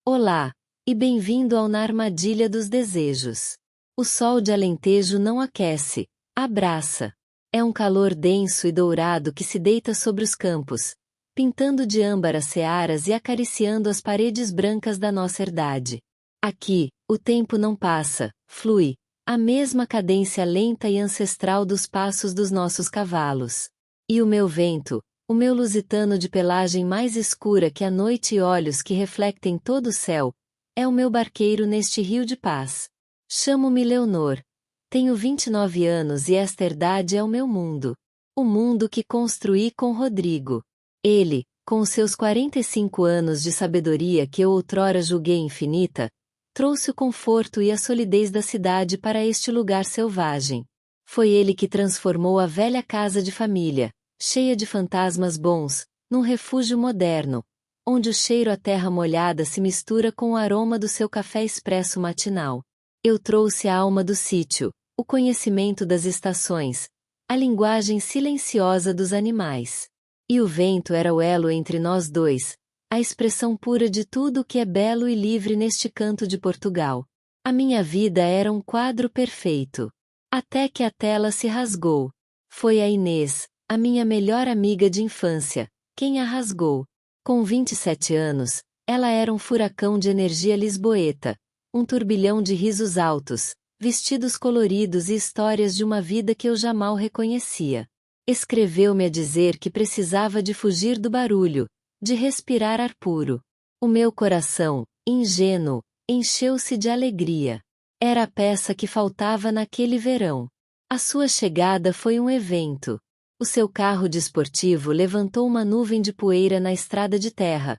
Olá, e bem-vindo ao Na Armadilha dos Desejos. O sol de Alentejo não aquece, abraça. É um calor denso e dourado que se deita sobre os campos, pintando de âmbar as searas e acariciando as paredes brancas da nossa herdade. Aqui, o tempo não passa, flui, a mesma cadência lenta e ancestral dos passos dos nossos cavalos. E o meu vento, o meu lusitano de pelagem mais escura que a noite e olhos que reflectem todo o céu, é o meu barqueiro neste rio de paz. Chamo-me Leonor. Tenho 29 anos e esta herdade é o meu mundo. O mundo que construí com Rodrigo. Ele, com os seus 45 anos de sabedoria que eu outrora julguei infinita, trouxe o conforto e a solidez da cidade para este lugar selvagem. Foi ele que transformou a velha casa de família, cheia de fantasmas bons, num refúgio moderno, onde o cheiro à terra molhada se mistura com o aroma do seu café expresso matinal. Eu trouxe a alma do sítio, o conhecimento das estações, a linguagem silenciosa dos animais. E o vento era o elo entre nós dois, a expressão pura de tudo o que é belo e livre neste canto de Portugal. A minha vida era um quadro perfeito. Até que a tela se rasgou. Foi a Inês, a minha melhor amiga de infância, quem a rasgou. Com 27 anos, ela era um furacão de energia lisboeta, um turbilhão de risos altos, vestidos coloridos e histórias de uma vida que eu jamais reconhecia. Escreveu-me a dizer que precisava de fugir do barulho, de respirar ar puro. O meu coração, ingênuo, encheu-se de alegria. Era a peça que faltava naquele verão. A sua chegada foi um evento. O seu carro desportivo levantou uma nuvem de poeira na estrada de terra,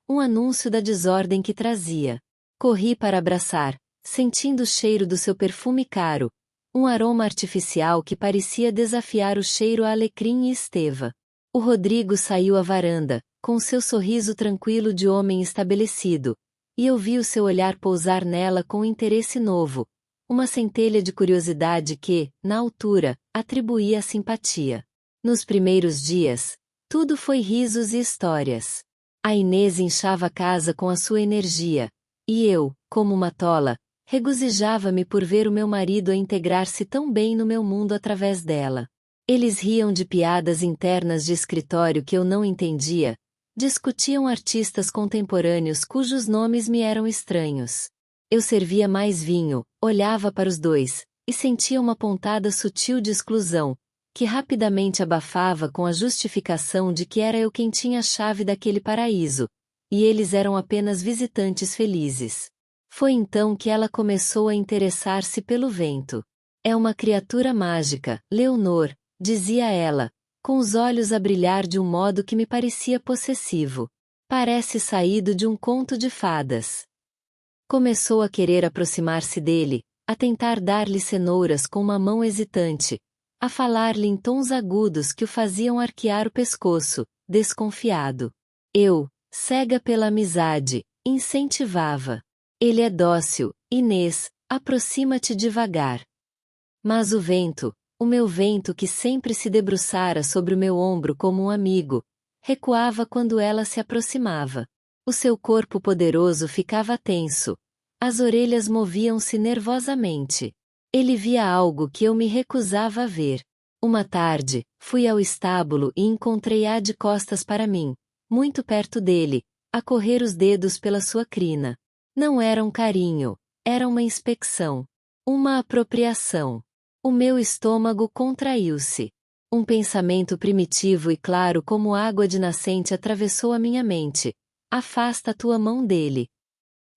um anúncio da desordem que trazia. Corri para abraçar, sentindo o cheiro do seu perfume caro, um aroma artificial que parecia desafiar o cheiro a alecrim e esteva. O Rodrigo saiu à varanda, com seu sorriso tranquilo de homem estabelecido, e eu vi o seu olhar pousar nela com interesse novo, uma centelha de curiosidade que, na altura, atribuía simpatia. Nos primeiros dias, tudo foi risos e histórias. A Inês inchava a casa com a sua energia, e eu, como uma tola, regozijava-me por ver o meu marido a integrar-se tão bem no meu mundo através dela. Eles riam de piadas internas de escritório que eu não entendia, discutiam artistas contemporâneos cujos nomes me eram estranhos. Eu servia mais vinho, olhava para os dois, e sentia uma pontada sutil de exclusão, que rapidamente abafava com a justificação de que era eu quem tinha a chave daquele paraíso, e eles eram apenas visitantes felizes. Foi então que ela começou a interessar-se pelo vento. É uma criatura mágica, Leonor, dizia ela, com os olhos a brilhar de um modo que me parecia possessivo. Parece saído de um conto de fadas. Começou a querer aproximar-se dele, a tentar dar-lhe cenouras com uma mão hesitante, a falar-lhe em tons agudos que o faziam arquear o pescoço, desconfiado. Eu, cega pela amizade, incentivava. Ele é dócil, Inês, aproxima-te devagar. Mas o meu vento que sempre se debruçara sobre o meu ombro como um amigo, recuava quando ela se aproximava. O seu corpo poderoso ficava tenso. As orelhas moviam-se nervosamente. Ele via algo que eu me recusava a ver. Uma tarde, fui ao estábulo e encontrei-a de costas para mim, muito perto dele, a correr os dedos pela sua crina. Não era um carinho, era uma inspeção. Uma apropriação. O meu estômago contraiu-se. Um pensamento primitivo e claro como água de nascente atravessou a minha mente. Afasta a tua mão dele.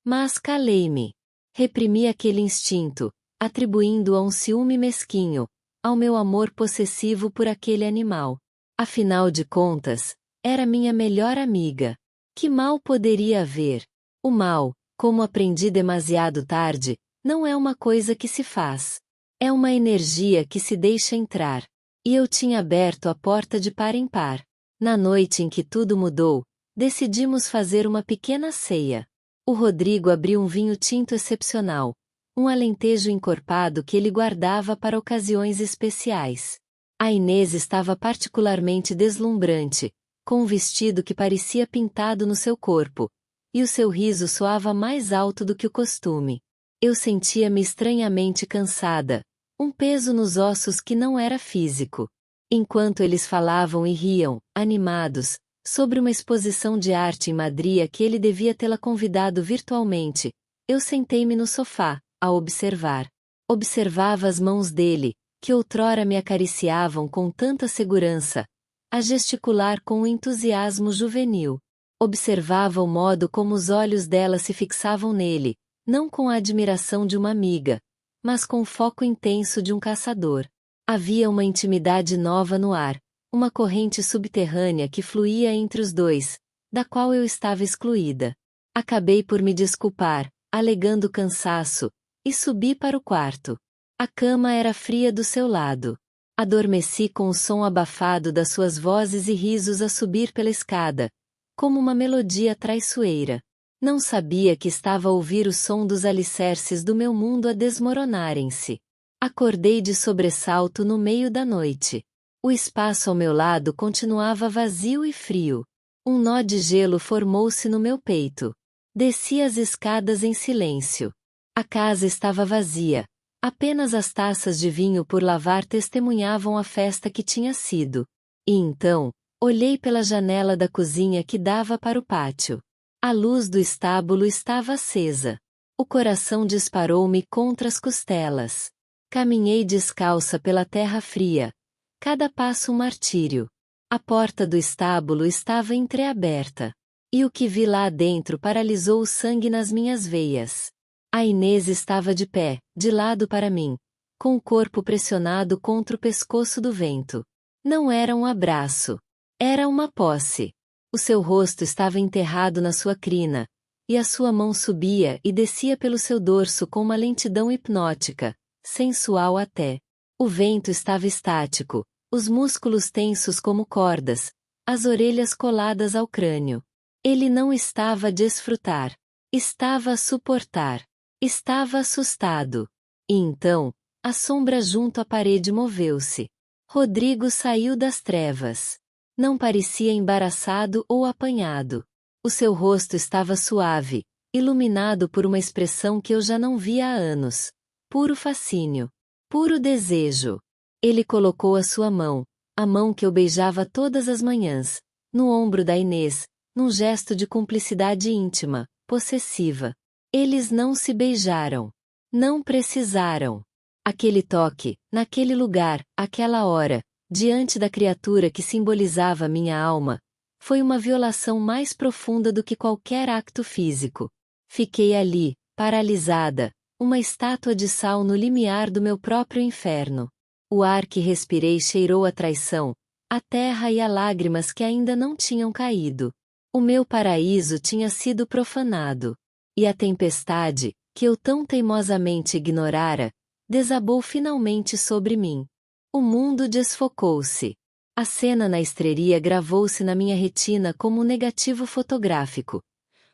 Mas calei-me. Reprimi aquele instinto, atribuindo a um ciúme mesquinho, ao meu amor possessivo por aquele animal. Afinal de contas, era minha melhor amiga. Que mal poderia haver? O mal, como aprendi demasiado tarde, não é uma coisa que se faz. É uma energia que se deixa entrar. E eu tinha aberto a porta de par em par. Na noite em que tudo mudou, decidimos fazer uma pequena ceia. O Rodrigo abriu um vinho tinto excepcional, um alentejo encorpado que ele guardava para ocasiões especiais. A Inês estava particularmente deslumbrante, com um vestido que parecia pintado no seu corpo, e o seu riso soava mais alto do que o costume. Eu sentia-me estranhamente cansada, um peso nos ossos que não era físico. Enquanto eles falavam e riam, animados, sobre uma exposição de arte em Madrid a que ele devia tê-la convidado virtualmente, eu sentei-me no sofá, a observar. Observava as mãos dele, que outrora me acariciavam com tanta segurança, a gesticular com um entusiasmo juvenil. Observava o modo como os olhos dela se fixavam nele, não com a admiração de uma amiga, mas com o foco intenso de um caçador. Havia uma intimidade nova no ar, uma corrente subterrânea que fluía entre os dois, da qual eu estava excluída. Acabei por me desculpar, alegando cansaço, e subi para o quarto. A cama era fria do seu lado. Adormeci com o som abafado das suas vozes e risos a subir pela escada, como uma melodia traiçoeira. Não sabia que estava a ouvir o som dos alicerces do meu mundo a desmoronarem-se. Acordei de sobressalto no meio da noite. O espaço ao meu lado continuava vazio e frio. Um nó de gelo formou-se no meu peito. Desci as escadas em silêncio. A casa estava vazia. Apenas as taças de vinho por lavar testemunhavam a festa que tinha sido. E então, olhei pela janela da cozinha que dava para o pátio. A luz do estábulo estava acesa. O coração disparou-me contra as costelas. Caminhei descalça pela terra fria. Cada passo um martírio. A porta do estábulo estava entreaberta. E o que vi lá dentro paralisou o sangue nas minhas veias. A Inês estava de pé, de lado para mim, com o corpo pressionado contra o pescoço do vento. Não era um abraço. Era uma posse. O seu rosto estava enterrado na sua crina, e a sua mão subia e descia pelo seu dorso com uma lentidão hipnótica, sensual até. O vento estava estático, os músculos tensos como cordas, as orelhas coladas ao crânio. Ele não estava a desfrutar. Estava a suportar. Estava assustado. E então, a sombra junto à parede moveu-se. Rodrigo saiu das trevas. Não parecia embaraçado ou apanhado. O seu rosto estava suave, iluminado por uma expressão que eu já não via há anos. Puro fascínio. Puro desejo. Ele colocou a sua mão, a mão que eu beijava todas as manhãs, no ombro da Inês, num gesto de cumplicidade íntima, possessiva. Eles não se beijaram. Não precisaram. Aquele toque, naquele lugar, aquela hora, diante da criatura que simbolizava minha alma, foi uma violação mais profunda do que qualquer acto físico. Fiquei ali, paralisada, uma estátua de sal no limiar do meu próprio inferno. O ar que respirei cheirou a traição, a terra e a lágrimas que ainda não tinham caído. O meu paraíso tinha sido profanado. E a tempestade, que eu tão teimosamente ignorara, desabou finalmente sobre mim. O mundo desfocou-se. A cena na estreria gravou-se na minha retina como um negativo fotográfico.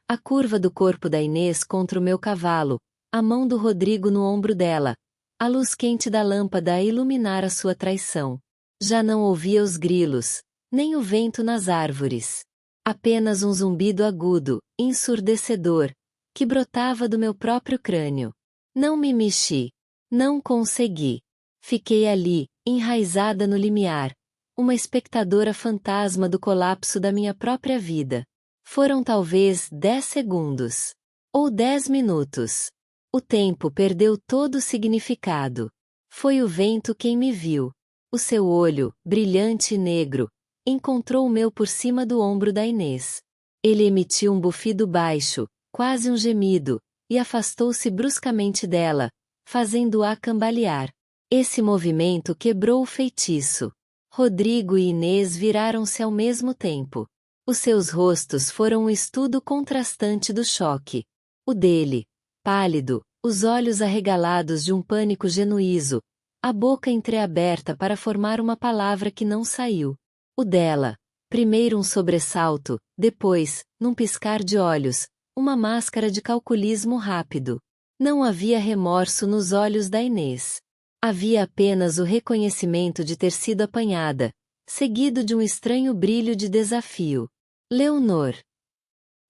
A curva do corpo da Inês contra o meu cavalo, a mão do Rodrigo no ombro dela, a luz quente da lâmpada a iluminar a sua traição. Já não ouvia os grilos, nem o vento nas árvores. Apenas um zumbido agudo, ensurdecedor, que brotava do meu próprio crânio. Não me mexi. Não consegui. Fiquei ali, enraizada no limiar, uma espectadora fantasma do colapso da minha própria vida. Foram talvez 10 segundos. Ou 10 minutos. O tempo perdeu todo o significado. Foi o vento quem me viu. O seu olho, brilhante e negro, encontrou o meu por cima do ombro da Inês. Ele emitiu um bufido baixo, quase um gemido, e afastou-se bruscamente dela, fazendo-a cambalear. Esse movimento quebrou o feitiço. Rodrigo e Inês viraram-se ao mesmo tempo. Os seus rostos foram um estudo contrastante do choque. O dele, pálido, os olhos arregalados de um pânico genuíno, a boca entreaberta para formar uma palavra que não saiu. O dela, primeiro um sobressalto, depois, num piscar de olhos, uma máscara de calculismo rápido. Não havia remorso nos olhos da Inês. Havia apenas o reconhecimento de ter sido apanhada, seguido de um estranho brilho de desafio. Leonor.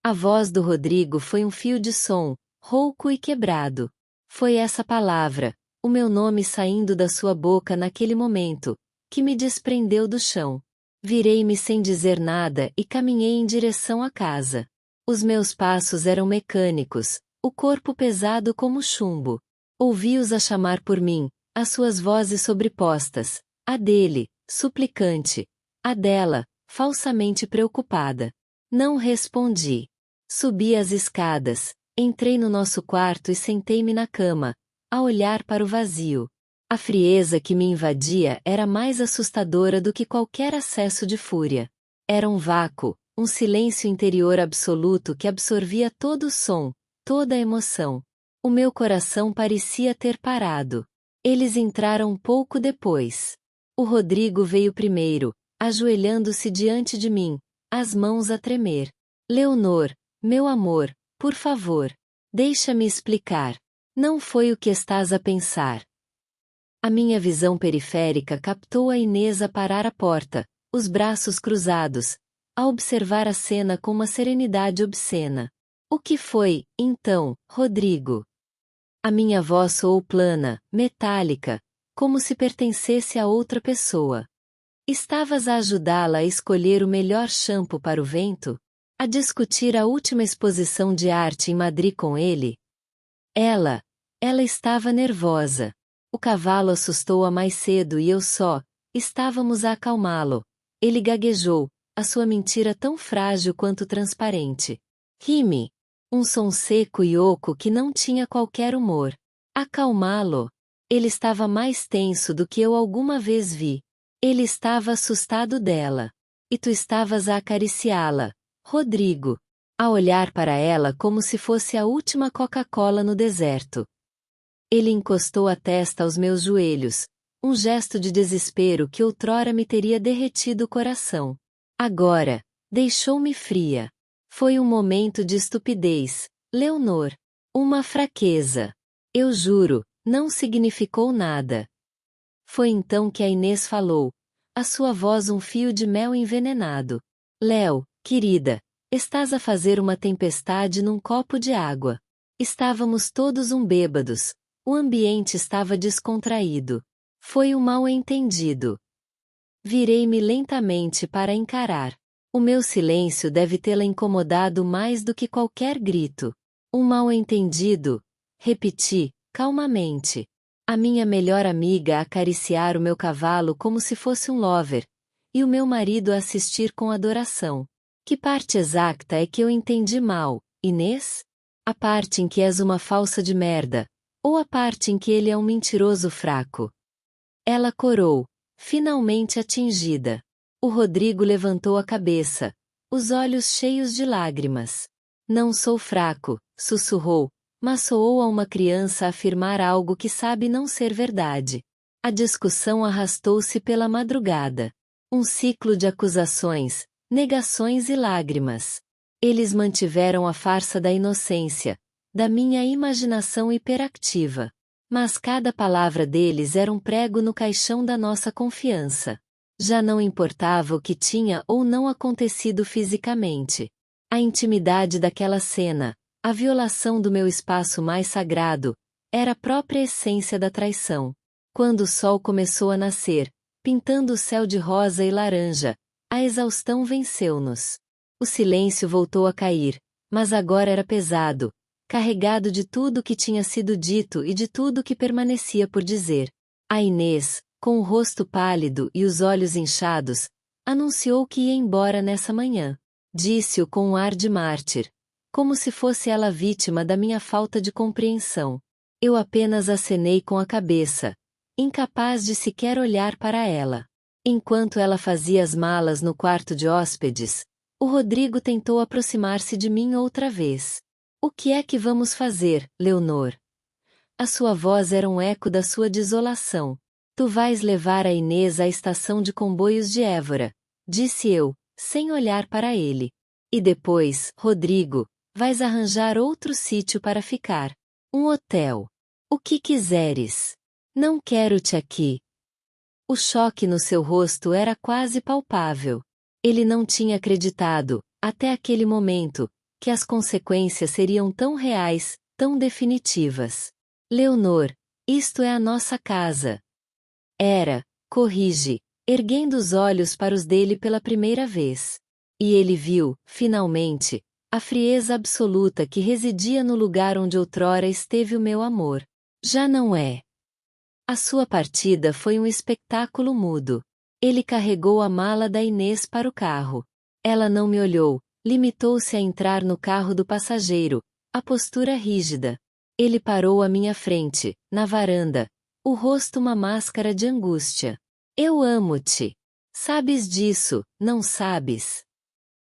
A voz do Rodrigo foi um fio de som, rouco e quebrado. Foi essa palavra, o meu nome saindo da sua boca naquele momento, que me desprendeu do chão. Virei-me sem dizer nada e caminhei em direção à casa. Os meus passos eram mecânicos, o corpo pesado como chumbo. Ouvi-os a chamar por mim, as suas vozes sobrepostas, a dele, suplicante, a dela, falsamente preocupada. Não respondi. Subi as escadas, entrei no nosso quarto e sentei-me na cama, a olhar para o vazio. A frieza que me invadia era mais assustadora do que qualquer acesso de fúria. Era um vácuo, um silêncio interior absoluto que absorvia todo o som, toda a emoção. O meu coração parecia ter parado. Eles entraram pouco depois. O Rodrigo veio primeiro, ajoelhando-se diante de mim, as mãos a tremer. Leonor, meu amor, por favor, deixa-me explicar. Não foi o que estás a pensar. A minha visão periférica captou a Inês a parar à porta, os braços cruzados, a observar a cena com uma serenidade obscena. O que foi, então, Rodrigo? A minha voz soou plana, metálica, como se pertencesse a outra pessoa. Estavas a ajudá-la a escolher o melhor shampoo para o vento? A discutir a última exposição de arte em Madrid com ele? Ela estava nervosa. O cavalo assustou-a mais cedo e eu só, estávamos a acalmá-lo. Ele gaguejou, a sua mentira tão frágil quanto transparente. Rime. Um som seco e oco que não tinha qualquer humor. Acalmá-lo. Ele estava mais tenso do que eu alguma vez vi. Ele estava assustado dela. E tu estavas a acariciá-la, Rodrigo. A olhar para ela como se fosse a última Coca-Cola no deserto. Ele encostou a testa aos meus joelhos, um gesto de desespero que outrora me teria derretido o coração. Agora, deixou-me fria. Foi um momento de estupidez, Leonor. Uma fraqueza. Eu juro, não significou nada. Foi então que a Inês falou, a sua voz um fio de mel envenenado. Léo, querida, estás a fazer uma tempestade num copo de água. Estávamos todos bêbados. O ambiente estava descontraído. Foi um mal-entendido. Virei-me lentamente para encarar. O meu silêncio deve tê-la incomodado mais do que qualquer grito. Um mal-entendido? Repeti, calmamente. A minha melhor amiga a acariciar o meu cavalo como se fosse um lover, e o meu marido a assistir com adoração. Que parte exata é que eu entendi mal, Inês? A parte em que és uma falsa de merda, ou a parte em que ele é um mentiroso fraco? Ela corou, finalmente atingida. O Rodrigo levantou a cabeça, os olhos cheios de lágrimas. Não sou fraco, sussurrou, mas soou a uma criança afirmar algo que sabe não ser verdade. A discussão arrastou-se pela madrugada. Um ciclo de acusações, negações e lágrimas. Eles mantiveram a farsa da inocência, da minha imaginação hiperactiva. Mas cada palavra deles era um prego no caixão da nossa confiança. Já não importava o que tinha ou não acontecido fisicamente. A intimidade daquela cena, a violação do meu espaço mais sagrado, era a própria essência da traição. Quando o sol começou a nascer, pintando o céu de rosa e laranja, a exaustão venceu-nos. O silêncio voltou a cair, mas agora era pesado, carregado de tudo que tinha sido dito e de tudo que permanecia por dizer. A Inês, com o rosto pálido e os olhos inchados, anunciou que ia embora nessa manhã. Disse-o com um ar de mártir, como se fosse ela vítima da minha falta de compreensão. Eu apenas acenei com a cabeça, incapaz de sequer olhar para ela. Enquanto ela fazia as malas no quarto de hóspedes, o Rodrigo tentou aproximar-se de mim outra vez. O que é que vamos fazer, Leonor? A sua voz era um eco da sua desolação. Tu vais levar a Inês à estação de comboios de Évora, disse eu, sem olhar para ele. E depois, Rodrigo, vais arranjar outro sítio para ficar. Um hotel. O que quiseres. Não quero-te aqui. O choque no seu rosto era quase palpável. Ele não tinha acreditado, até aquele momento, que as consequências seriam tão reais, tão definitivas. Leonor, isto é a nossa casa. Era, corrige, erguendo os olhos para os dele pela primeira vez. E ele viu, finalmente, a frieza absoluta que residia no lugar onde outrora esteve o meu amor. Já não é. A sua partida foi um espetáculo mudo. Ele carregou a mala da Inês para o carro. Ela não me olhou, limitou-se a entrar no carro do passageiro, a postura rígida. Ele parou à minha frente, na varanda, o rosto uma máscara de angústia. Eu amo-te. Sabes disso, não sabes?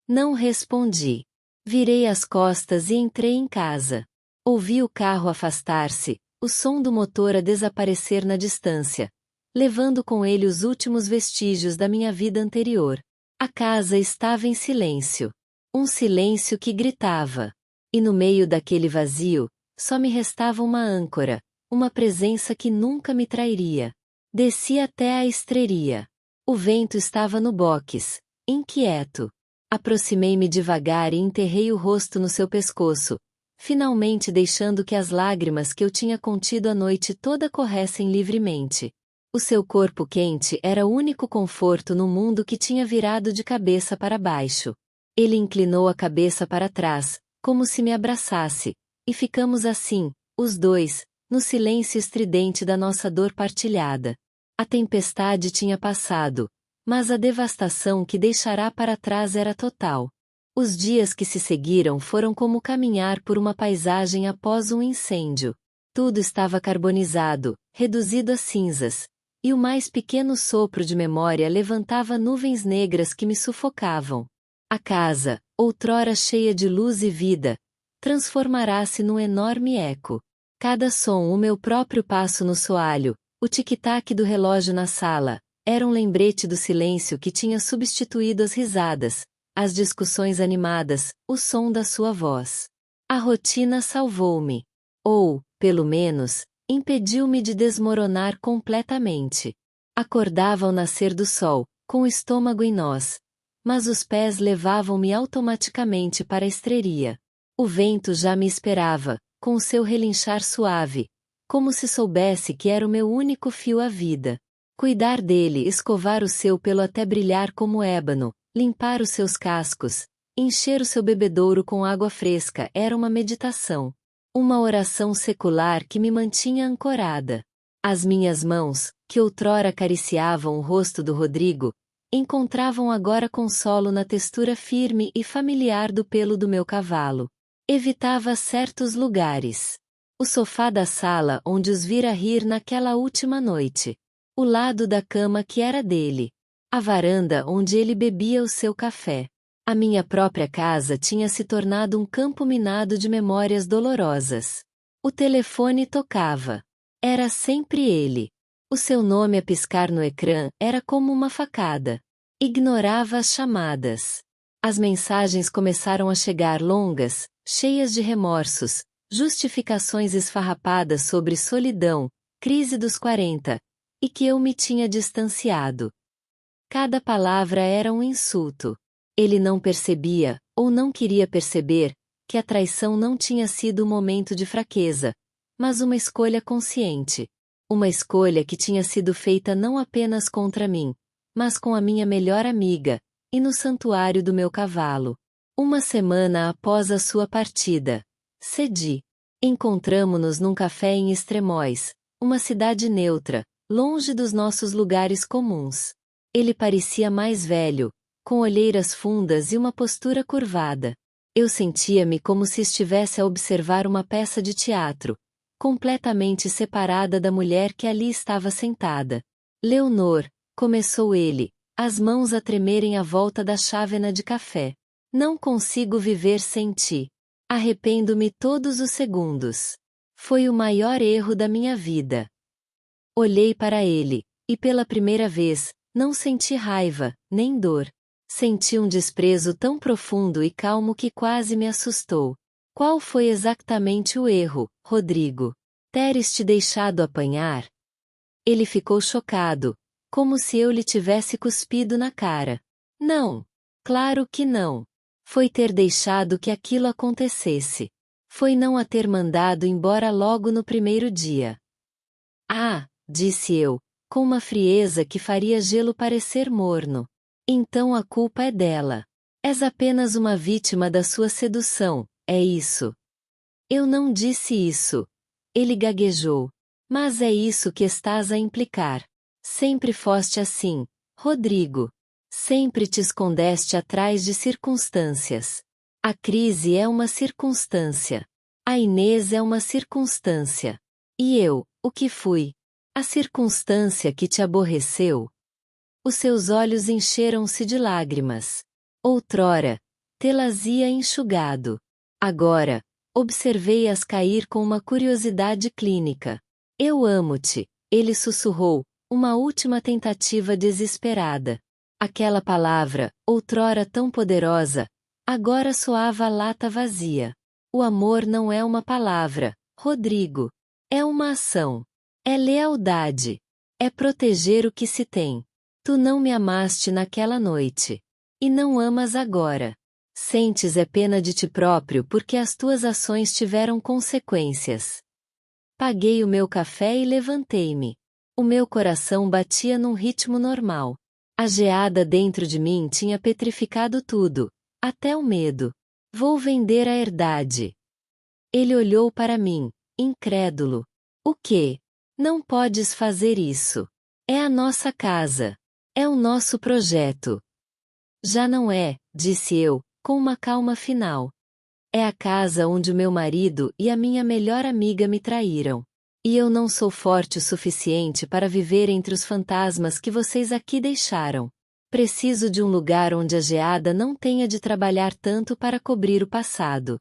Não respondi. Virei as costas e entrei em casa. Ouvi o carro afastar-se, o som do motor a desaparecer na distância, levando com ele os últimos vestígios da minha vida anterior. A casa estava em silêncio. Um silêncio que gritava. E no meio daquele vazio, só me restava uma âncora, uma presença que nunca me trairia. Desci até a estreria. O vento estava no box, inquieto. Aproximei-me devagar e enterrei o rosto no seu pescoço, finalmente deixando que as lágrimas que eu tinha contido a noite toda corressem livremente. O seu corpo quente era o único conforto no mundo que tinha virado de cabeça para baixo. Ele inclinou a cabeça para trás, como se me abraçasse, e ficamos assim, os dois, no silêncio estridente da nossa dor partilhada. A tempestade tinha passado, mas a devastação que deixará para trás era total. Os dias que se seguiram foram como caminhar por uma paisagem após um incêndio. Tudo estava carbonizado, reduzido a cinzas, e o mais pequeno sopro de memória levantava nuvens negras que me sufocavam. A casa, outrora cheia de luz e vida, transformará-se num enorme eco. Cada som, o meu próprio passo no soalho, o tic-tac do relógio na sala, era um lembrete do silêncio que tinha substituído as risadas, as discussões animadas, o som da sua voz. A rotina salvou-me. Ou, pelo menos, impediu-me de desmoronar completamente. Acordava ao nascer do sol, com o estômago em nós, mas os pés levavam-me automaticamente para a estreria. O vento já me esperava, com o seu relinchar suave, como se soubesse que era o meu único fio à vida. Cuidar dele, escovar o seu pelo até brilhar como ébano, limpar os seus cascos, encher o seu bebedouro com água fresca era uma meditação. Uma oração secular que me mantinha ancorada. As minhas mãos, que outrora acariciavam o rosto do Rodrigo, encontravam agora consolo na textura firme e familiar do pelo do meu cavalo. Evitava certos lugares. O sofá da sala onde os vira rir naquela última noite. O lado da cama que era dele. A varanda onde ele bebia o seu café. A minha própria casa tinha se tornado um campo minado de memórias dolorosas. O telefone tocava. Era sempre ele. O seu nome a piscar no ecrã era como uma facada. Ignorava as chamadas. As mensagens começaram a chegar longas, cheias de remorsos, justificações esfarrapadas sobre solidão, crise dos 40, e que eu me tinha distanciado. Cada palavra era um insulto. Ele não percebia, ou não queria perceber, que a traição não tinha sido um momento de fraqueza, mas uma escolha consciente. Uma escolha que tinha sido feita não apenas contra mim, mas com a minha melhor amiga, e no santuário do meu cavalo. Uma semana após a sua partida, cedi. Encontramo-nos num café em Estremoz, uma cidade neutra, longe dos nossos lugares comuns. Ele parecia mais velho, com olheiras fundas e uma postura curvada. Eu sentia-me como se estivesse a observar uma peça de teatro, completamente separada da mulher que ali estava sentada. Leonor, começou ele, as mãos a tremerem à volta da chávena de café. Não consigo viver sem ti. Arrependo-me todos os segundos. Foi o maior erro da minha vida. Olhei para ele, e pela primeira vez, não senti raiva, nem dor. Senti um desprezo tão profundo e calmo que quase me assustou. Qual foi exatamente o erro, Rodrigo? Teres te deixado apanhar? Ele ficou chocado, como se eu lhe tivesse cuspido na cara. Não. Claro que não. Foi ter deixado que aquilo acontecesse. Foi não a ter mandado embora logo no primeiro dia. Ah, disse eu, com uma frieza que faria gelo parecer morno. Então a culpa é dela. És apenas uma vítima da sua sedução, é isso. Eu não disse isso. Ele gaguejou. Mas é isso que estás a implicar. Sempre foste assim, Rodrigo. Sempre te escondeste atrás de circunstâncias. A crise é uma circunstância. A Inês é uma circunstância. E eu, o que fui? A circunstância que te aborreceu? Os seus olhos encheram-se de lágrimas. Outrora, tê-las ia enxugado. Agora, observei-as cair com uma curiosidade clínica. Eu amo-te, ele sussurrou, uma última tentativa desesperada. Aquela palavra, outrora tão poderosa, agora soava lata vazia. O amor não é uma palavra, Rodrigo. É uma ação. É lealdade. É proteger o que se tem. Tu não me amaste naquela noite. E não amas agora. Sentes é pena de ti próprio porque as tuas ações tiveram consequências. Paguei o meu café e levantei-me. O meu coração batia num ritmo normal. A geada dentro de mim tinha petrificado tudo, até o medo. Vou vender a herdade. Ele olhou para mim, incrédulo. O quê? Não podes fazer isso. É a nossa casa. É o nosso projeto. Já não é, disse eu, com uma calma final. É a casa onde o meu marido e a minha melhor amiga me traíram. E eu não sou forte o suficiente para viver entre os fantasmas que vocês aqui deixaram. Preciso de um lugar onde a geada não tenha de trabalhar tanto para cobrir o passado.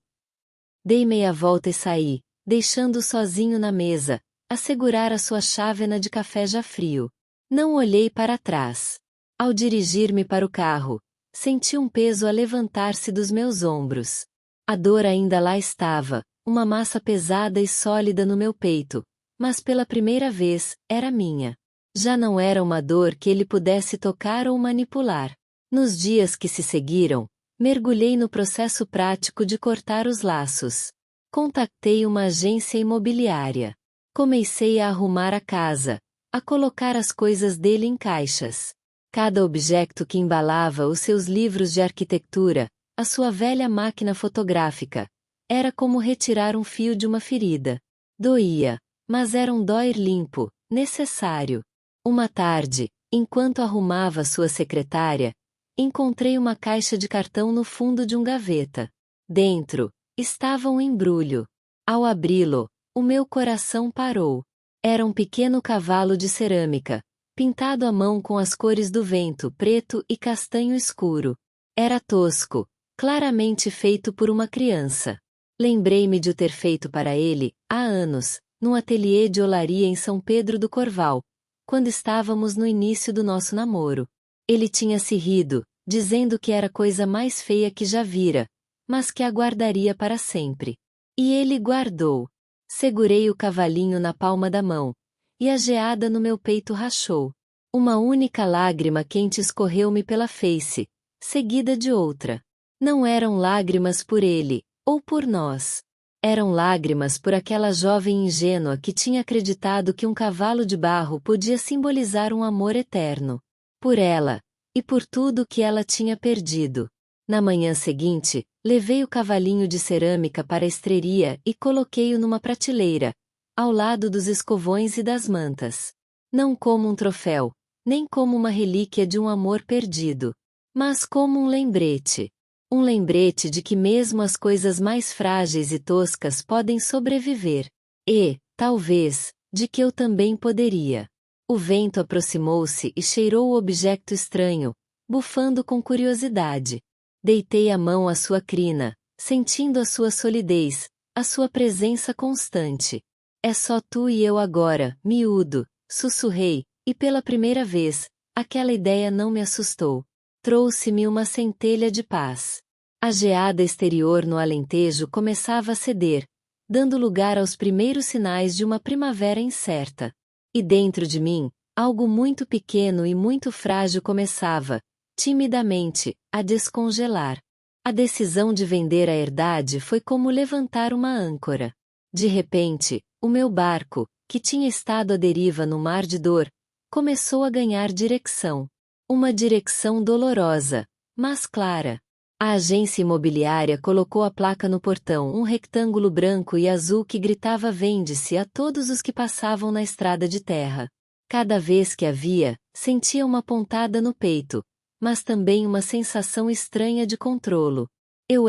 Dei meia volta e saí, deixando-o sozinho na mesa, a segurar a sua chávena de café já frio. Não olhei para trás. Ao dirigir-me para o carro, senti um peso a levantar-se dos meus ombros. A dor ainda lá estava, uma massa pesada e sólida no meu peito, mas pela primeira vez, era minha. Já não era uma dor que ele pudesse tocar ou manipular. Nos dias que se seguiram, mergulhei no processo prático de cortar os laços. Contactei uma agência imobiliária. Comecei a arrumar a casa, a colocar as coisas dele em caixas. Cada objeto que embalava os seus livros de arquitetura, a sua velha máquina fotográfica, era como retirar um fio de uma ferida. Doía, mas era um doer limpo, necessário. Uma tarde, enquanto arrumava sua secretária, encontrei uma caixa de cartão no fundo de um gaveta. Dentro, estava um embrulho. Ao abri-lo, o meu coração parou. Era um pequeno cavalo de cerâmica, pintado à mão com as cores do vento, preto e castanho escuro. Era tosco, claramente feito por uma criança. Lembrei-me de o ter feito para ele, há anos, num ateliê de olaria em São Pedro do Corval, quando estávamos no início do nosso namoro. Ele tinha se rido, dizendo que era a coisa mais feia que já vira, mas que a guardaria para sempre. E ele guardou. Segurei o cavalinho na palma da mão, e a geada no meu peito rachou. Uma única lágrima quente escorreu-me pela face, seguida de outra. Não eram lágrimas por ele, ou por nós. Eram lágrimas por aquela jovem ingênua que tinha acreditado que um cavalo de barro podia simbolizar um amor eterno. Por ela, e por tudo que ela tinha perdido. Na manhã seguinte, levei o cavalinho de cerâmica para a estreria e coloquei-o numa prateleira, ao lado dos escovões e das mantas. Não como um troféu, nem como uma relíquia de um amor perdido, mas como um lembrete. Um lembrete de que mesmo as coisas mais frágeis e toscas podem sobreviver. E, talvez, de que eu também poderia. O vento aproximou-se e cheirou o objeto estranho, bufando com curiosidade. Deitei a mão à sua crina, sentindo a sua solidez, a sua presença constante. É só tu e eu agora, miúdo, sussurrei, e pela primeira vez, aquela ideia não me assustou. Trouxe-me uma centelha de paz. A geada exterior no Alentejo começava a ceder, dando lugar aos primeiros sinais de uma primavera incerta. E dentro de mim, algo muito pequeno e muito frágil começava, timidamente, a descongelar. A decisão de vender a herdade foi como levantar uma âncora. De repente, o meu barco, que tinha estado à deriva no mar de dor, começou a ganhar direção. Uma direção dolorosa, mas clara. A agência imobiliária colocou a placa no portão, um retângulo branco e azul que gritava "Vende-se" a todos os que passavam na estrada de terra. Cada vez que a via, sentia uma pontada no peito, mas também uma sensação estranha de controlo.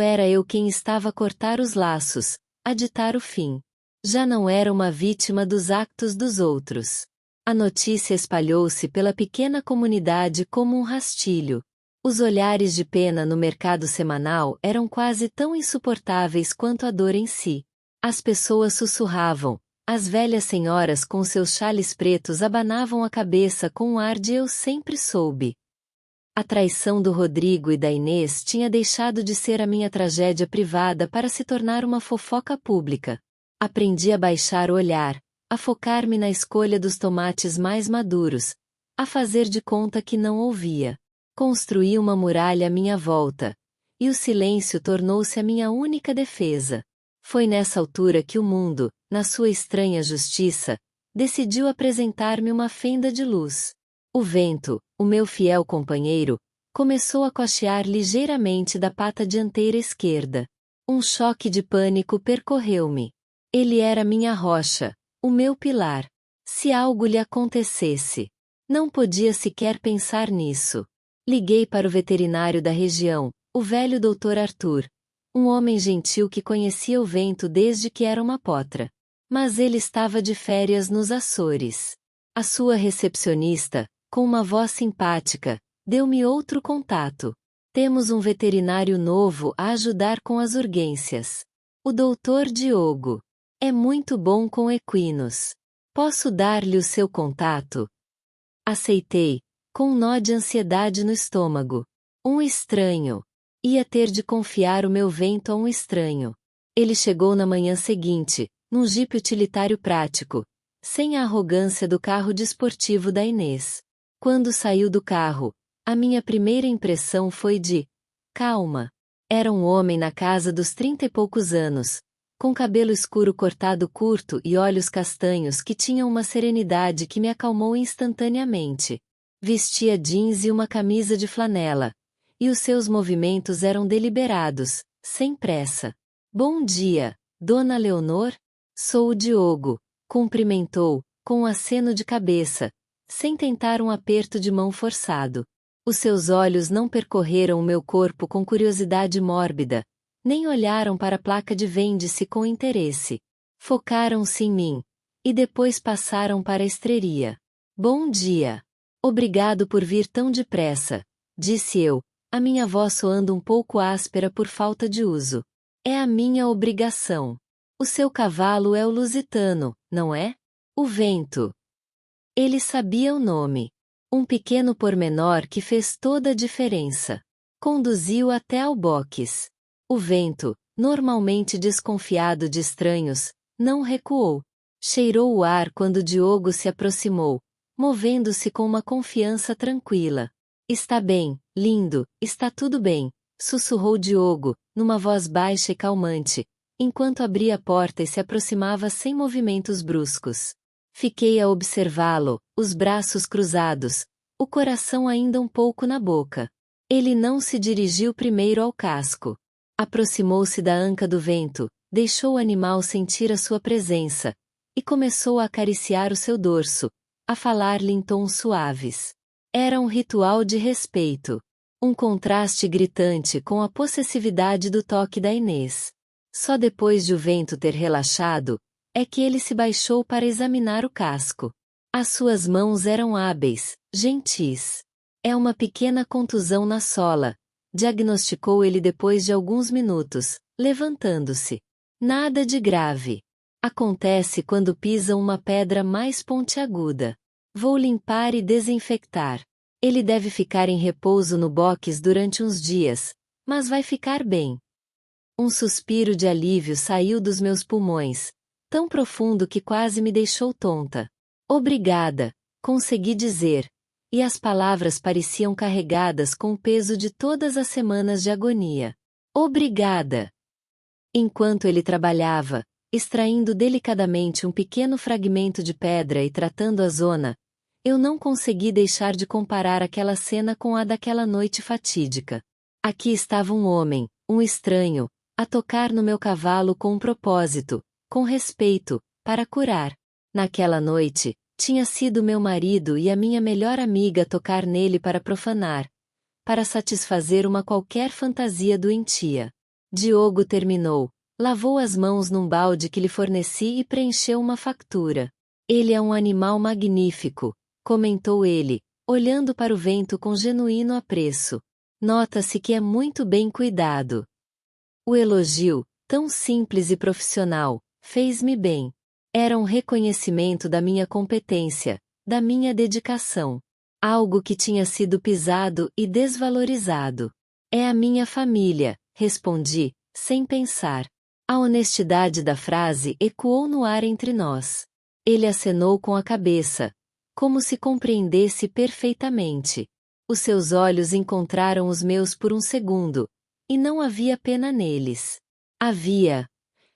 Era eu quem estava a cortar os laços, a ditar o fim. Já não era uma vítima dos actos dos outros. A notícia espalhou-se pela pequena comunidade como um rastilho. Os olhares de pena no mercado semanal eram quase tão insuportáveis quanto a dor em si. As pessoas sussurravam, as velhas senhoras com seus xales pretos abanavam a cabeça com um ar de "eu sempre soube". A traição do Rodrigo e da Inês tinha deixado de ser a minha tragédia privada para se tornar uma fofoca pública. Aprendi a baixar o olhar, a focar-me na escolha dos tomates mais maduros, a fazer de conta que não ouvia. Construí uma muralha à minha volta, e o silêncio tornou-se a minha única defesa. Foi nessa altura que o mundo, na sua estranha justiça, decidiu apresentar-me uma fenda de luz. O vento, o meu fiel companheiro, começou a cochear ligeiramente da pata dianteira esquerda. Um choque de pânico percorreu-me. Ele era minha rocha, o meu pilar. Se algo lhe acontecesse, não podia sequer pensar nisso. Liguei para o veterinário da região, o velho Dr. Arthur, um homem gentil que conhecia o vento desde que era uma potra. Mas ele estava de férias nos Açores. A sua recepcionista, com uma voz simpática, deu-me outro contato. Temos um veterinário novo a ajudar com as urgências. O Dr. Diogo. É muito bom com equinos. Posso dar-lhe o seu contato? Aceitei, com um nó de ansiedade no estômago. Um estranho. Ia ter de confiar o meu vento a um estranho. Ele chegou na manhã seguinte, num jipe utilitário prático, sem a arrogância do carro desportivo da Inês. Quando saiu do carro, a minha primeira impressão foi de calma. Era um homem na casa dos 30 e poucos anos, com cabelo escuro cortado curto e olhos castanhos que tinham uma serenidade que me acalmou instantaneamente. Vestia jeans e uma camisa de flanela, e os seus movimentos eram deliberados, sem pressa. Bom dia, Dona Leonor? Sou o Diogo, cumprimentou, com um aceno de cabeça, sem tentar um aperto de mão forçado. Os seus olhos não percorreram o meu corpo com curiosidade mórbida, nem olharam para a placa de "Vende-se" com interesse. Focaram-se em mim, e depois passaram para a estreria. Bom dia. Obrigado por vir tão depressa, disse eu, a minha voz soando um pouco áspera por falta de uso. É a minha obrigação. O seu cavalo é o Lusitano, não é? O vento. Ele sabia o nome. Um pequeno pormenor que fez toda a diferença. Conduziu até ao box. O vento, normalmente desconfiado de estranhos, não recuou. Cheirou o ar quando Diogo se aproximou, movendo-se com uma confiança tranquila. Está bem, lindo, está tudo bem, sussurrou Diogo, numa voz baixa e calmante, enquanto abria a porta e se aproximava sem movimentos bruscos. Fiquei a observá-lo, os braços cruzados, o coração ainda um pouco na boca. Ele não se dirigiu primeiro ao casco. Aproximou-se da anca do vento, deixou o animal sentir a sua presença, e começou a acariciar o seu dorso, a falar-lhe em tons suaves. Era um ritual de respeito. Um contraste gritante com a possessividade do toque da Inês. Só depois de o vento ter relaxado, é que ele se baixou para examinar o casco. As suas mãos eram hábeis, gentis. É uma pequena contusão na sola, diagnosticou ele depois de alguns minutos, levantando-se. Nada de grave. Acontece quando pisam uma pedra mais pontiaguda. Vou limpar e desinfectar. Ele deve ficar em repouso no box durante uns dias, mas vai ficar bem. Um suspiro de alívio saiu dos meus pulmões, tão profundo que quase me deixou tonta. Obrigada, consegui dizer, e as palavras pareciam carregadas com o peso de todas as semanas de agonia. Obrigada. Enquanto ele trabalhava, extraindo delicadamente um pequeno fragmento de pedra e tratando a zona, eu não consegui deixar de comparar aquela cena com a daquela noite fatídica. Aqui estava um homem, um estranho, a tocar no meu cavalo com um propósito, com respeito, para curar. Naquela noite, tinha sido meu marido e a minha melhor amiga tocar nele para profanar, para satisfazer uma qualquer fantasia doentia. Diogo terminou, lavou as mãos num balde que lhe forneci e preencheu uma factura. Ele é um animal magnífico, comentou ele, olhando para o vento com genuíno apreço. Nota-se que é muito bem cuidado. O elogio, tão simples e profissional, fez-me bem. Era um reconhecimento da minha competência, da minha dedicação. Algo que tinha sido pisado e desvalorizado. É a minha família, respondi, sem pensar. A honestidade da frase ecoou no ar entre nós. Ele acenou com a cabeça, como se compreendesse perfeitamente. Os seus olhos encontraram os meus por um segundo, e não havia pena neles. Havia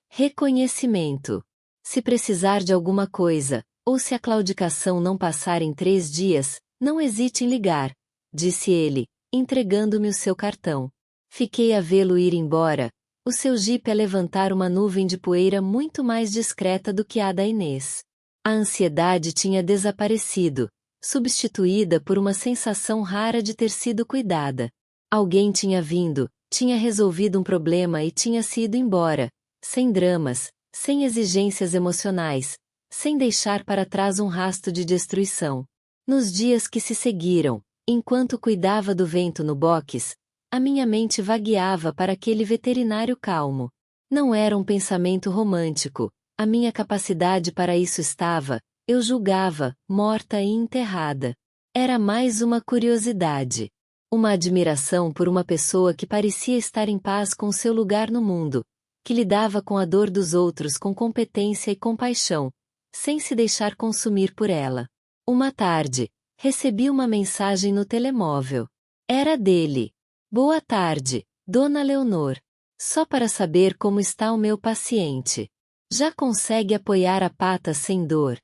reconhecimento. Se precisar de alguma coisa, ou se a claudicação não passar em 3 dias, não hesite em ligar, disse ele, entregando-me o seu cartão. Fiquei a vê-lo ir embora, o seu jipe a levantar uma nuvem de poeira muito mais discreta do que a da Inês. A ansiedade tinha desaparecido, substituída por uma sensação rara de ter sido cuidada. Alguém tinha vindo, tinha resolvido um problema e tinha se ido embora, sem dramas, sem exigências emocionais, sem deixar para trás um rastro de destruição. Nos dias que se seguiram, enquanto cuidava do vento no box, a minha mente vagueava para aquele veterinário calmo. Não era um pensamento romântico, a minha capacidade para isso estava, eu julgava, morta e enterrada. Era mais uma curiosidade. Uma admiração por uma pessoa que parecia estar em paz com seu lugar no mundo, que lidava com a dor dos outros com competência e compaixão, sem se deixar consumir por ela. Uma tarde, recebi uma mensagem no telemóvel. Era dele. Boa tarde, Dona Leonor. Só para saber como está o meu paciente. Já consegue apoiar a pata sem dor?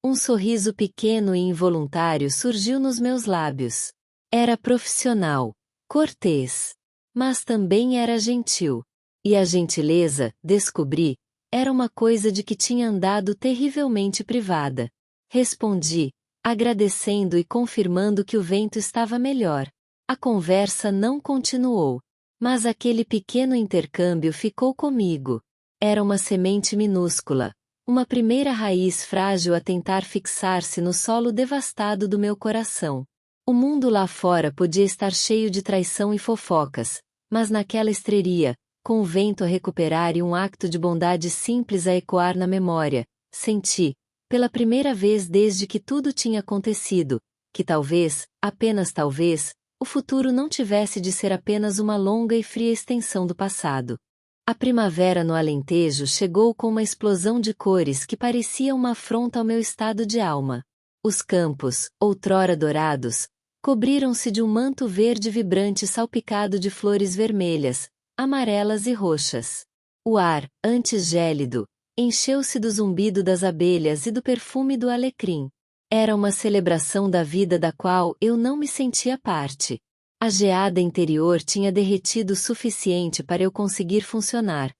Um sorriso pequeno e involuntário surgiu nos meus lábios. Era profissional, cortês, mas também era gentil. E a gentileza, descobri, era uma coisa de que tinha andado terrivelmente privada. Respondi, agradecendo e confirmando que o vento estava melhor. A conversa não continuou, mas aquele pequeno intercâmbio ficou comigo. Era uma semente minúscula, uma primeira raiz frágil a tentar fixar-se no solo devastado do meu coração. O mundo lá fora podia estar cheio de traição e fofocas, mas naquela estreria, com o vento a recuperar e um acto de bondade simples a ecoar na memória, senti, pela primeira vez desde que tudo tinha acontecido, que talvez, apenas talvez, o futuro não tivesse de ser apenas uma longa e fria extensão do passado. A primavera no Alentejo chegou com uma explosão de cores que parecia uma afronta ao meu estado de alma. Os campos, outrora dourados, cobriram-se de um manto verde vibrante salpicado de flores vermelhas, amarelas e roxas. O ar, antes gélido, encheu-se do zumbido das abelhas e do perfume do alecrim. Era uma celebração da vida da qual eu não me sentia parte. A geada interior tinha derretido o suficiente para eu conseguir funcionar,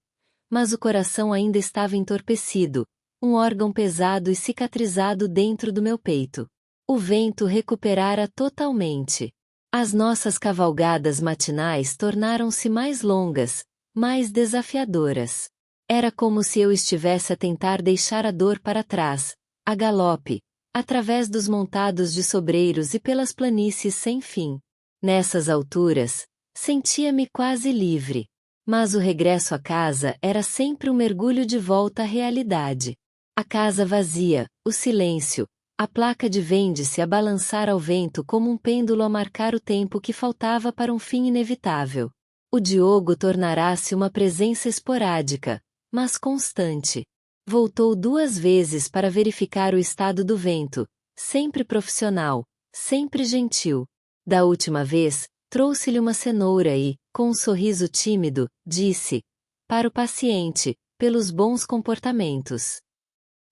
mas o coração ainda estava entorpecido, um órgão pesado e cicatrizado dentro do meu peito. O vento recuperara totalmente. As nossas cavalgadas matinais tornaram-se mais longas, mais desafiadoras. Era como se eu estivesse a tentar deixar a dor para trás, a galope, através dos montados de sobreiros e pelas planícies sem fim. Nessas alturas, sentia-me quase livre. Mas o regresso à casa era sempre um mergulho de volta à realidade. A casa vazia, o silêncio, a placa de vende-se a balançar ao vento como um pêndulo a marcar o tempo que faltava para um fim inevitável. O Diogo tornará-se uma presença esporádica, mas constante. Voltou 2 vezes para verificar o estado do vento, sempre profissional, sempre gentil. Da última vez, trouxe-lhe uma cenoura e, Com um sorriso tímido, disse: para o paciente, pelos bons comportamentos.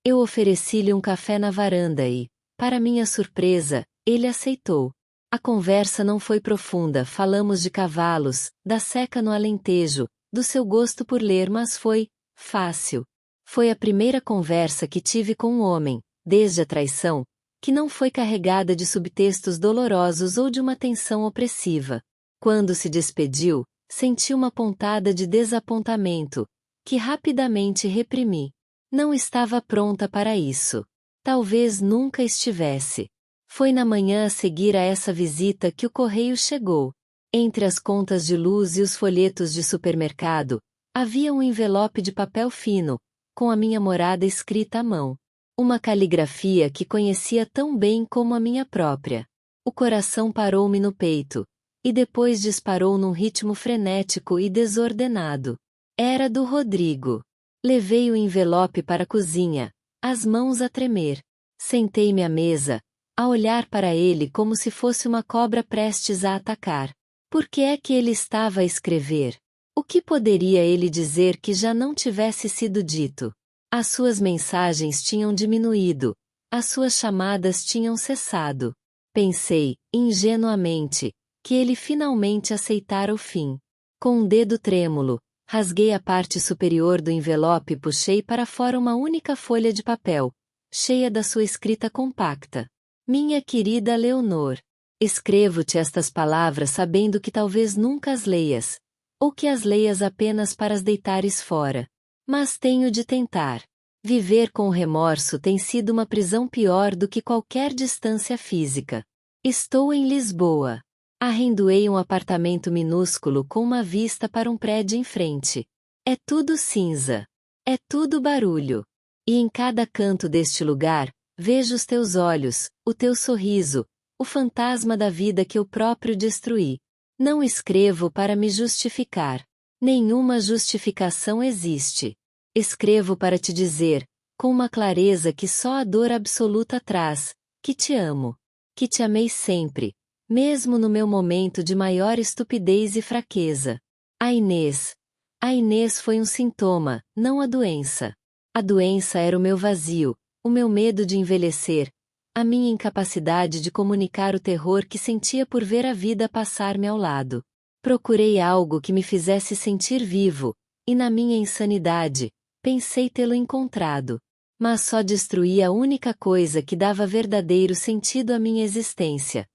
Eu ofereci-lhe um café na varanda e, para minha surpresa, ele aceitou. A conversa não foi profunda, falamos de cavalos, da seca no Alentejo, do seu gosto por ler, mas foi fácil. Foi a primeira conversa que tive com um homem, desde a traição, que não foi carregada de subtextos dolorosos ou de uma tensão opressiva. Quando se despediu, senti uma pontada de desapontamento, que rapidamente reprimi. Não estava pronta para isso. Talvez nunca estivesse. Foi na manhã a seguir a essa visita que o correio chegou. Entre as contas de luz e os folhetos de supermercado, havia um envelope de papel fino, com a minha morada escrita à mão. Uma caligrafia que conhecia tão bem como a minha própria. O coração parou-me no peito, e depois disparou num ritmo frenético e desordenado. Era do Rodrigo. Levei o envelope para a cozinha, as mãos a tremer. Sentei-me à mesa, a olhar para ele como se fosse uma cobra prestes a atacar. Por que é que ele estava a escrever? O que poderia ele dizer que já não tivesse sido dito? As suas mensagens tinham diminuído, as suas chamadas tinham cessado. Pensei, ingenuamente, que ele finalmente aceitara o fim. Com um dedo trêmulo, rasguei a parte superior do envelope e puxei para fora uma única folha de papel, cheia da sua escrita compacta. Minha querida Leonor, escrevo-te estas palavras sabendo que talvez nunca as leias, ou que as leias apenas para as deitares fora. Mas tenho de tentar. Viver com o remorso tem sido uma prisão pior do que qualquer distância física. Estou em Lisboa. Arrendoei um apartamento minúsculo com uma vista para um prédio em frente. É tudo cinza. É tudo barulho. E em cada canto deste lugar, vejo os teus olhos, o teu sorriso, o fantasma da vida que eu próprio destruí. Não escrevo para me justificar. Nenhuma justificação existe. Escrevo para te dizer, com uma clareza que só a dor absoluta traz, que te amo. Que te amei sempre, mesmo no meu momento de maior estupidez e fraqueza. A Inês foi um sintoma, não a doença. A doença era o meu vazio, o meu medo de envelhecer, a minha incapacidade de comunicar o terror que sentia por ver a vida passar-me ao lado. Procurei algo que me fizesse sentir vivo, e na minha insanidade, pensei tê-lo encontrado. Mas só destruí a única coisa que dava verdadeiro sentido à minha existência.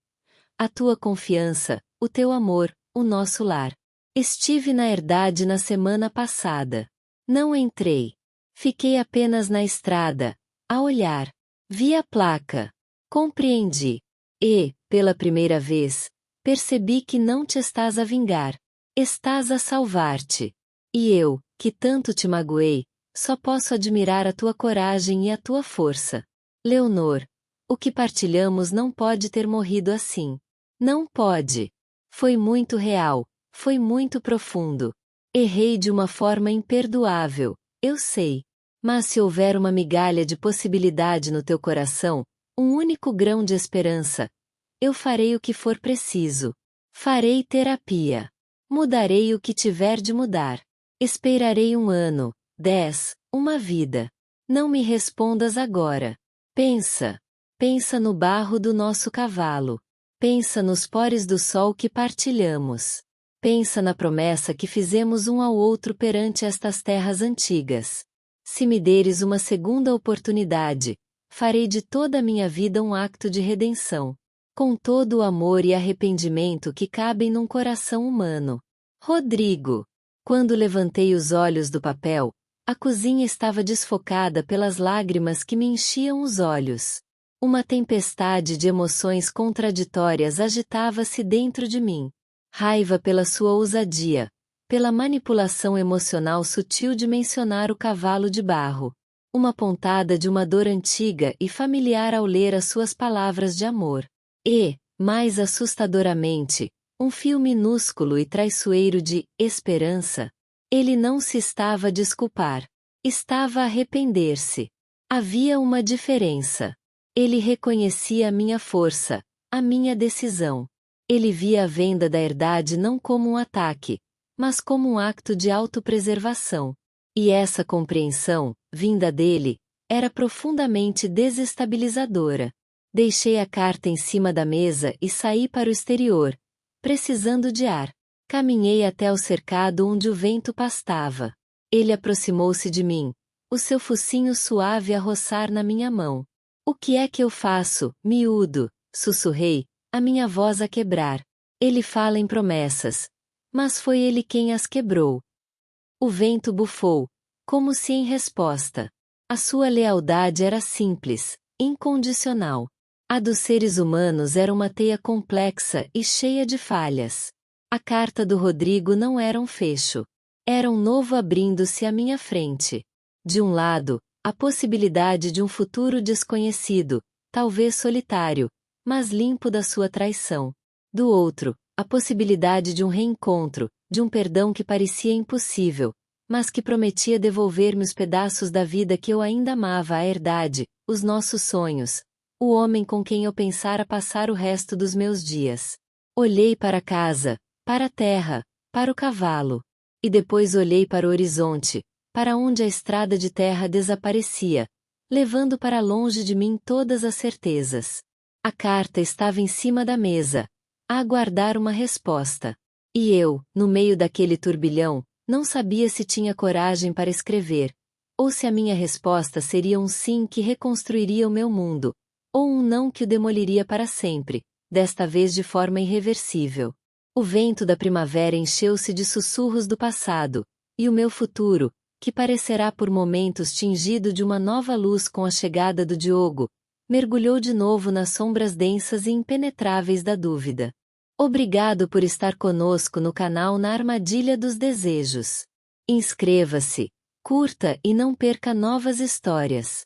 A tua confiança, o teu amor, o nosso lar. Estive na herdade na semana passada. Não entrei. Fiquei apenas na estrada, a olhar. Vi a placa. Compreendi. E, pela primeira vez, percebi que não te estás a vingar. Estás a salvar-te. E eu, que tanto te magoei, só posso admirar a tua coragem e a tua força. Leonor, o que partilhamos não pode ter morrido assim. Não pode. Foi muito real, foi muito profundo. Errei de uma forma imperdoável, eu sei. Mas se houver uma migalha de possibilidade no teu coração, um único grão de esperança, eu farei o que for preciso. Farei terapia. Mudarei o que tiver de mudar. Esperarei 1 ano, 10, uma vida. Não me respondas agora. Pensa. Pensa no barro do nosso cavalo. Pensa nos pores do sol que partilhamos. Pensa na promessa que fizemos um ao outro perante estas terras antigas. Se me deres uma segunda oportunidade, farei de toda a minha vida um acto de redenção. Com todo o amor e arrependimento que cabem num coração humano. Rodrigo. Quando levantei os olhos do papel, a cozinha estava desfocada pelas lágrimas que me enchiam os olhos. Uma tempestade de emoções contraditórias agitava-se dentro de mim. Raiva pela sua ousadia, pela manipulação emocional sutil de mencionar o cavalo de barro. Uma pontada de uma dor antiga e familiar ao ler as suas palavras de amor. E, mais assustadoramente, um fio minúsculo e traiçoeiro de esperança. Ele não se estava a desculpar. Estava a arrepender-se. Havia uma diferença. Ele reconhecia a minha força, a minha decisão. Ele via a venda da herdade não como um ataque, mas como um acto de autopreservação. E essa compreensão, vinda dele, era profundamente desestabilizadora. Deixei a carta em cima da mesa e saí para o exterior, precisando de ar. Caminhei até o cercado onde o vento pastava. Ele aproximou-se de mim, o seu focinho suave a roçar na minha mão. O que é que eu faço, miúdo? Sussurrei, a minha voz a quebrar. Ele fala em promessas, mas foi ele quem as quebrou. O vento bufou, como se em resposta. A sua lealdade era simples, incondicional. A dos seres humanos era uma teia complexa e cheia de falhas. A carta do Rodrigo não era um fecho. Era um novo abrindo-se à minha frente. De um lado, a possibilidade de um futuro desconhecido, talvez solitário, mas limpo da sua traição. Do outro, a possibilidade de um reencontro, de um perdão que parecia impossível, mas que prometia devolver-me os pedaços da vida que eu ainda amava, a herdade, os nossos sonhos, o homem com quem eu pensara passar o resto dos meus dias. Olhei para a casa, para a terra, para o cavalo. E depois olhei para o horizonte, para onde a estrada de terra desaparecia, levando para longe de mim todas as certezas. A carta estava em cima da mesa, a aguardar uma resposta. E eu, no meio daquele turbilhão, não sabia se tinha coragem para escrever, ou se a minha resposta seria um sim que reconstruiria o meu mundo, ou um não que o demoliria para sempre, desta vez de forma irreversível. O vento da primavera encheu-se de sussurros do passado, e o meu futuro, que parecerá por momentos tingido de uma nova luz com a chegada do Diogo, mergulhou de novo nas sombras densas e impenetráveis da dúvida. Obrigado por estar conosco no canal Na Armadilha dos Desejos. Inscreva-se, curta e não perca novas histórias.